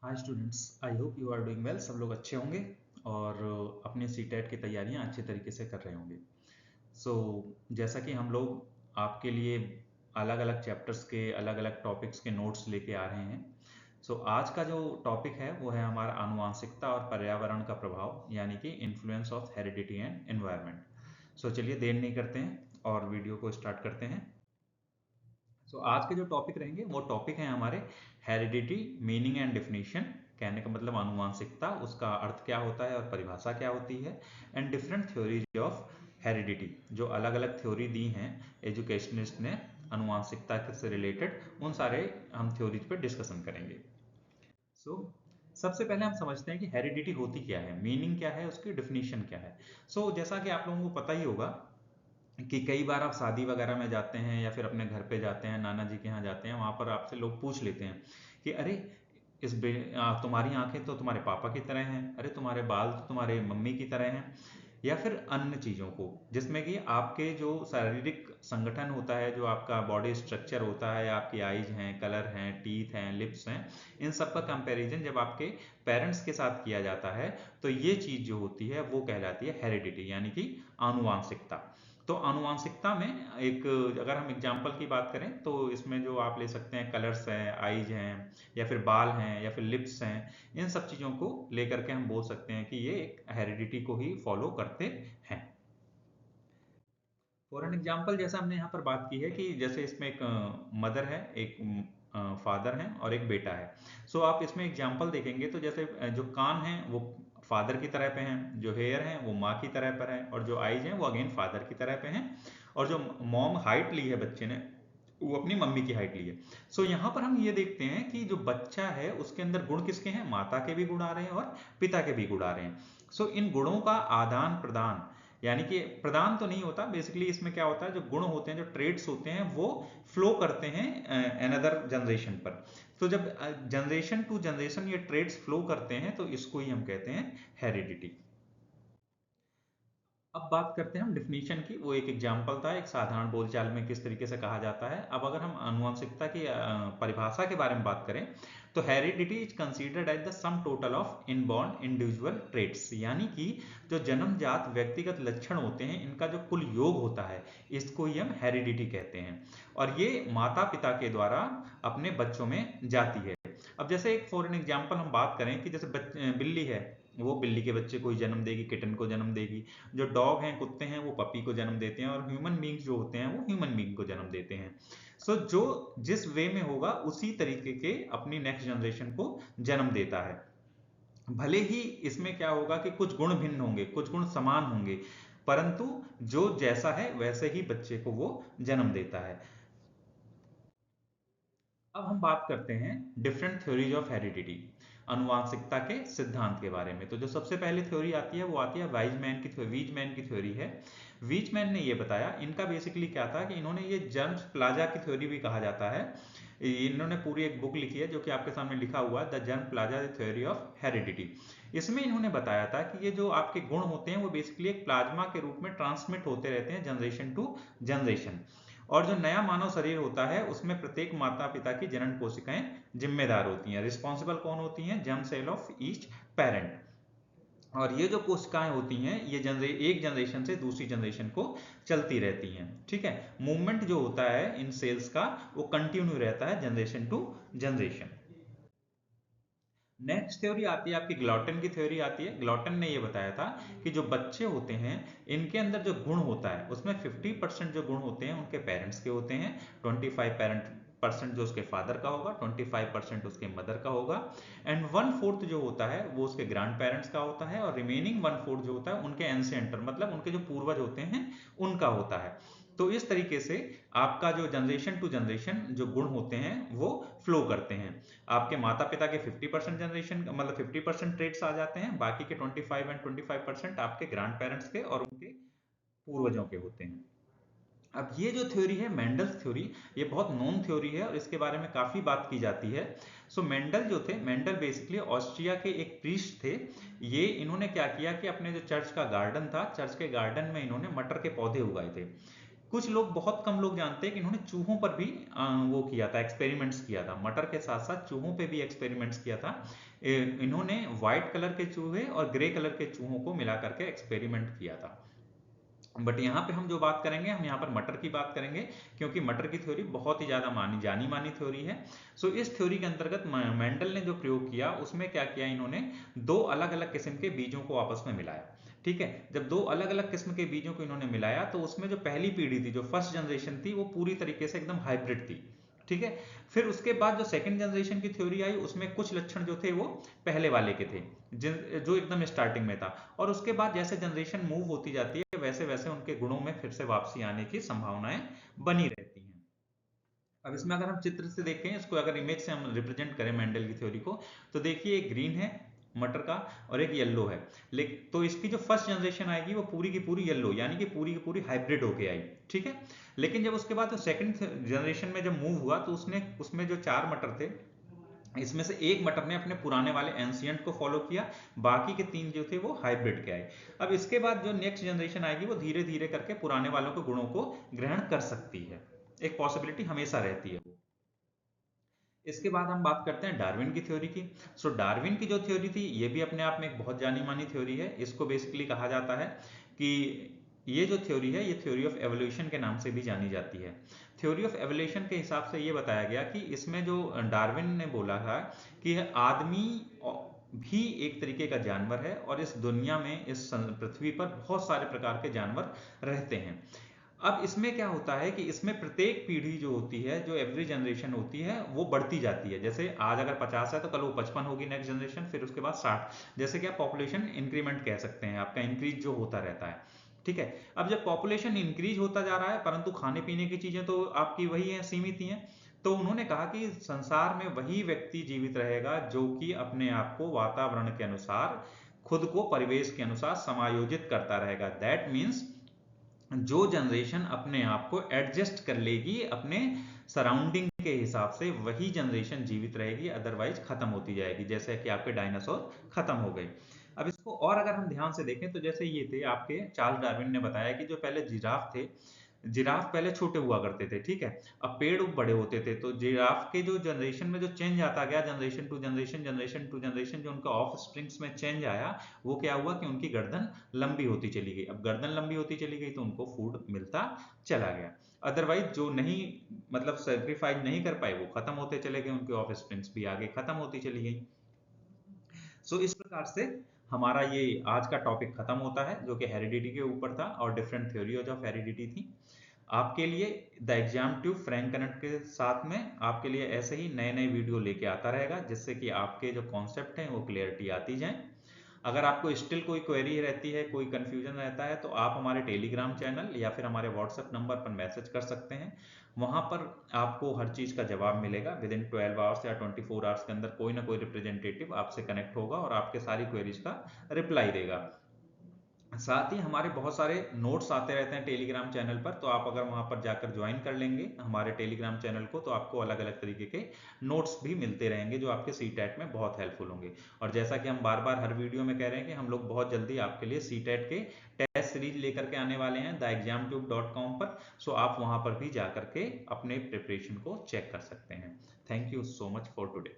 Hi students, I hope you are doing well. सब लोग अच्छे होंगे और अपने सीटेट की तैयारियां अच्छे तरीके से कर रहे होंगे। सो जैसा कि हम लोग आपके लिए अलग अलग चैप्टर्स के अलग अलग टॉपिक्स के नोट्स लेके आ रहे हैं। सो आज का जो टॉपिक है वो है हमारा आनुवांशिकता और पर्यावरण का प्रभाव, यानी कि influence of heredity and environment. So चलिए देर नहीं करते हैं और वीडियो को स्टार्ट करते हैं। सो आज के जो टॉपिक रहेंगे वो टॉपिक है हमारे हेरिडिटी, मीनिंग एंड डेफिनेशन। कहने का मतलब आनुवांशिकता, उसका अर्थ क्या होता है और परिभाषा क्या होती है। And different theories of heredity, जो अलग अलग थ्योरी दी हैं एजुकेशनिस्ट ने आनुवांशिकता से रिलेटेड, उन सारे हम थ्योरीज पे डिस्कशन करेंगे। सो सबसे पहले हम समझते हैं कि हेरिडिटी होती क्या है, मीनिंग क्या है, उसकी डेफिनेशन क्या है। जैसा कि आप लोगों को पता ही होगा कि कई बार आप शादी वगैरह में जाते हैं या फिर अपने घर पे जाते हैं, नाना जी के यहाँ जाते हैं, वहाँ पर आपसे लोग पूछ लेते हैं कि अरे तुम्हारी आंखें तो तुम्हारे पापा की तरह हैं, अरे तुम्हारे बाल तो तुम्हारे मम्मी की तरह हैं, या फिर अन्य चीज़ों को जिसमें कि आपके जो शारीरिक संगठन होता है, जो आपका बॉडी स्ट्रक्चर होता है, आपकी आईज हैं, कलर हैं, टीथ हैं, लिप्स हैं, इन सब का कंपैरिजन जब आपके पेरेंट्स के साथ किया जाता है तो ये चीज़ जो होती है वो कहलाती है हेरिडिटी, यानी कि आनुवांशिकता। तो आनुवांशिकता में एक, अगर हम एग्जाम्पल की बात करें तो इसमें जो आप ले सकते हैं कलर्स हैं, आईज हैं, या फिर बाल हैं, या फिर लिप्स हैं, इन सब चीज़ों को लेकर के हम बोल सकते हैं कि ये एक हेरिडिटी को ही फॉलो करते हैं। फॉर एन एग्जाम्पल, जैसा हमने यहाँ पर बात की है कि जैसे इसमें एक मदर है, एक फादर है और एक बेटा है। आप इसमें एग्जाम्पल देखेंगे तो जैसे जो कान हैं वो फादर की तरह पे हैं, जो हेयर हैं वो माँ की तरह पर है, और जो आईज हैं वो अगेन फादर की तरह पे हैं, और जो मॉम हाइट ली है बच्चे ने वो अपनी मम्मी की हाइट ली है। यहाँ पर हम ये देखते हैं कि जो बच्चा है उसके अंदर गुण किसके हैं, माता के भी गुण आ रहे हैं और पिता के भी गुण आ रहे हैं। इन गुणों का आदान प्रदान, यानी कि प्रदान तो नहीं होता, बेसिकली इसमें क्या होता है, जो गुण होते हैं, जो ट्रेड्स होते हैं, वो फ्लो करते हैं अनदर जनरेशन पर। जब जनरेशन टू जनरेशन ये ट्रेड्स फ्लो करते हैं तो इसको ही हम कहते हैं हेरिडिटी। अब बात करते हैं हम डिफिनीशन की। वो एक एग्जाम्पल था, एक साधारण बोलचाल में किस तरीके से कहा जाता है। अब अगर हम आनुवंशिकता की परिभाषा के बारे में बात करें तो heredity is considered as the sum total of inborn individual traits, यानी कि जो जन्मजात व्यक्तिगत लक्षण होते हैं इनका जो कुल योग होता है, इसको ही हम हेरिडिटी कहते हैं, और ये माता पिता के द्वारा अपने बच्चों में जाती है। अब जैसे एक फॉर एन एग्जाम्पल हम बात करें कि जैसे बिल्ली है, वो बिल्ली के बच्चे को ही जन्म देगी, किटन को जन्म देगी। जो डॉग हैं, कुत्ते हैं, वो पपी को जन्म देते हैं, और ह्यूमन बींग्स जो होते हैं वो ह्यूमन बींग को जन्म देते हैं। जो जिस वे में होगा उसी तरीके के अपनी नेक्स्ट जनरेशन को जन्म देता है। भले ही इसमें क्या होगा कि कुछ गुण भिन्न होंगे, कुछ गुण समान होंगे, परंतु जो जैसा है वैसे ही बच्चे को वो जन्म देता है। अब हम बात करते हैं डिफरेंट थ्योरीज ऑफ हेरिडिटी, अनुवांशिकता के सिद्धांत के बारे में। तो जो सबसे पहले थ्योरी आती है वो आती है वीजमैन की थ्योरी है। वीजमैन ने ये बताया, इनका बेसिकली क्या था कि इन्होंने ये जर्म्स प्लाजा की थ्योरी भी कहा जाता है। इन्होंने पूरी एक बुक लिखी है जो कि आपके सामने लिखा हुआ है, the germ plaza theory of heredity. इसमें इन्होंने बताया था कि ये जो आपके गुण होते हैं वो बेसिकली एक प्लाज्मा के रूप में ट्रांसमिट होते रहते हैं जनरेशन टू जनरेशन, और जो नया मानव शरीर होता है उसमें प्रत्येक माता पिता की जनन कोशिकाएं जिम्मेदार होती हैं। रिस्पॉन्सिबल कौन होती हैं, germ cell of each parent. और ये जो कोशिकाएं होती हैं ये एक जनरेशन से दूसरी जनरेशन को चलती रहती हैं। ठीक है, मूवमेंट जो होता है इन सेल्स का वो कंटिन्यू रहता है generation to generation. Next theory आती है आपकी ग्लॉटन की थ्योरी आती है। ग्लॉटन ने ये बताया था कि जो बच्चे होते हैं इनके अंदर जो गुण होता है उसमें 50% जो गुण होते हैं उनके पेरेंट्स के होते हैं, 25% जो उसके फादर का होगा, 25% उसके मदर का होगा, एंड 1/4 जो होता है वो उसके ग्रैंड पेरेंट्स का होता है, और रिमेनिंग 1/4 जो होता है उनके एंसेंटर, मतलब उनके जो पूर्वज होते हैं उनका होता है। तो इस तरीके से आपका जो जनरेशन टू जनरेशन जो गुण होते हैं वो फ्लो करते हैं। आपके माता पिता के 50% जनरेशन, मतलब 50% ट्रेट्स आ जाते हैं, बाकी के 25% आपके ग्रैंड पेरेंट्स के और उनके पूर्वजों के होते हैं। अब ये जो थ्योरी है मेंडल्स थ्योरी, ये बहुत नोन थ्योरी है और इसके बारे में काफी बात की जाती है। मेंडल जो थे, मेंडल बेसिकली ऑस्ट्रिया के एक प्रीस्ट थे। ये इन्होंने क्या किया कि अपने जो चर्च का गार्डन था, चर्च के गार्डन में इन्होंने मटर के पौधे उगाए थे। कुछ लोग, बहुत कम लोग जानते हैं कि इन्होंने चूहों पर भी वो किया था, एक्सपेरिमेंट्स किया था। मटर के साथ साथ चूहों पे भी एक्सपेरिमेंट्स किया था। इन्होंने व्हाइट कलर के चूहे और ग्रे कलर के चूहों को मिला करके एक्सपेरिमेंट किया था। बट यहाँ पे हम जो बात करेंगे, हम यहाँ पर मटर की बात करेंगे, क्योंकि मटर की थ्योरी बहुत ही ज़्यादा जानी मानी थ्योरी है। सो इस थ्योरी के अंतर्गत मेंडल ने जो प्रयोग किया, उसमें क्या किया, इन्होंने दो अलग अलग किस्म के बीजों को आपस में मिलाया। ठीक है, जब दो अलग अलग किस्म के बीजों को इन्होंने मिलाया, तो उसमें जो पहली पीढ़ी थी, जो फर्स्ट जनरेशन थी, वो पूरी तरीके से एकदम हाइब्रिड थी। ठीक है, फिर उसके बाद जो सेकंड जनरेशन की थ्योरी आई, उसमें कुछ लक्षण जो थे वो पहले वाले के थे, जो एकदम स्टार्टिंग में था। और उसके बाद जैसे जनरेशन मूव होती जाती है, वैसे वैसे उनके गुणों में फिर से वापसी आने की संभावनाएं बनी रहती हैं। अब इसमें अगर हम चित्र से देखें, इसको अगर इमेज से हम रिप्रेजेंट करें मेंडल की थ्योरी को, तो देखिए एक ग्रीन है मटर का और एक येलो है। लेकिन तो इसकी जो फर्स्ट जनरेशन आएगी वो पूरी की पूरी येलो, यानी कि पूरी की पूरी हाइब्रिड होके आई। ठीक है, लेकिन जब उसके बाद तो सेकंड जनरेशन में जब मूव हुआ, तो उसने उसमें जो 4 मटर थे, इसमें से एक मटर ने अपने पुराने वाले एंशियंट को फॉलो किया, बाकी के 3 जो थे वो हाइब्रिड के आए। अब इसके बाद जो नेक्स्ट जनरेशन आएगी, वो धीरे धीरे करके पुराने वालों के गुणों को ग्रहण कर सकती है। एक पॉसिबिलिटी हमेशा रहती है। इसके बाद हम बात करते हैं डार्विन की थ्योरी की। सो डार्विन की जो थ्योरी थी, ये भी अपने आप में एक बहुत जानी मानी थ्योरी है। इसको बेसिकली कहा जाता है कि ये जो थ्योरी है, ये थ्योरी ऑफ एवोल्यूशन के नाम से भी जानी जाती है। थ्योरी ऑफ एवोल्यूशन के हिसाब से ये बताया गया कि इसमें जो डार्विन ने बोला था कि आदमी भी एक तरीके का जानवर है, और इस दुनिया में, इस पृथ्वी पर बहुत सारे प्रकार के जानवर रहते हैं। अब इसमें क्या होता है कि इसमें प्रत्येक पीढ़ी जो होती है, जो एवरी जनरेशन होती है, वो बढ़ती जाती है। जैसे आज अगर 50 है, तो कल वो 55 होगी नेक्स्ट जनरेशन, फिर उसके बाद 60। जैसे कि आप पॉपुलेशन इंक्रीमेंट कह सकते हैं, आपका इंक्रीज जो होता रहता है। ठीक है, अब जब पॉपुलेशन इंक्रीज होता जा रहा है, परंतु खाने पीने की चीजें तो आपकी वही है, सीमित ही हैं, तो उन्होंने कहा कि संसार में वही व्यक्ति जीवित रहेगा जो कि अपने आप को वातावरण के अनुसार, खुद को परिवेश के अनुसार समायोजित करता रहेगा। दैट मीन्स जो जनरेशन अपने आप को एडजस्ट कर लेगी अपने सराउंडिंग के हिसाब से, वही जनरेशन जीवित रहेगी, अदरवाइज खत्म होती जाएगी, जैसे कि आपके डायनासोर खत्म हो गए। अब इसको और अगर हम ध्यान से देखें, तो जैसे ये थे आपके, चार्ल्स डार्विन ने बताया कि जो पहले जिराफ थे, जिराफ पहले छोटे हुआ करते थे। ठीक है, अब पेड़ बड़े होते थे, तो जिराफ के जो जनरेशन में जो चेंज आता गया, generation to generation, generation to generation, जो उनका ऑफ स्प्रिंग्स में चेंज आया, वो क्या हुआ कि उनकी गर्दन लंबी होती चली गई। अब गर्दन लंबी होती चली गई, तो उनको फूड मिलता चला गया। अदरवाइज जो नहीं, मतलब सेक्रीफाइस नहीं कर पाए, वो खत्म होते चले गए, उनके ऑफ स्प्रिंग्स भी आगे खत्म होती चली गई। सो इस प्रकार से हमारा ये आज का टॉपिक खत्म होता है, जो कि हेरिडिटी के ऊपर था और डिफरेंट थ्योरीज ऑफ हेरिडिटी थी। आपके लिए the exam tube Frank connect के साथ में आपके लिए ऐसे ही नए नए वीडियो लेके आता रहेगा, जिससे कि आपके जो कॉन्सेप्ट हैं वो क्लियरिटी आती जाए। अगर आपको स्टिल कोई क्वेरी रहती है, कोई कंफ्यूजन रहता है, तो आप हमारे टेलीग्राम चैनल या फिर हमारे व्हाट्सएप नंबर पर मैसेज कर सकते हैं। वहां पर आपको हर चीज का जवाब मिलेगा। विद इन 12 आवर्स या 24 आवर्स के अंदर कोई ना कोई रिप्रेजेंटेटिव आपसे कनेक्ट होगा और आपके सारी क्वेरीज का रिप्लाई देगा। साथ ही हमारे बहुत सारे नोट्स आते रहते हैं टेलीग्राम चैनल पर, तो आप अगर वहां पर जाकर ज्वाइन कर लेंगे हमारे टेलीग्राम चैनल को, तो आपको अलग अलग तरीके के नोट्स भी मिलते रहेंगे, जो आपके सीटेट में बहुत हेल्पफुल होंगे। और जैसा कि हम बार बार हर वीडियो में कह रहे हैं कि हम लोग बहुत जल्दी आपके लिए सीटेट के टेस्ट सीरीज लेकर के आने वाले हैं theexamtube.com पर। सो आप वहां पर भी जाकर के अपने प्रिपरेशन को चेक कर सकते हैं। Thank you so much for today.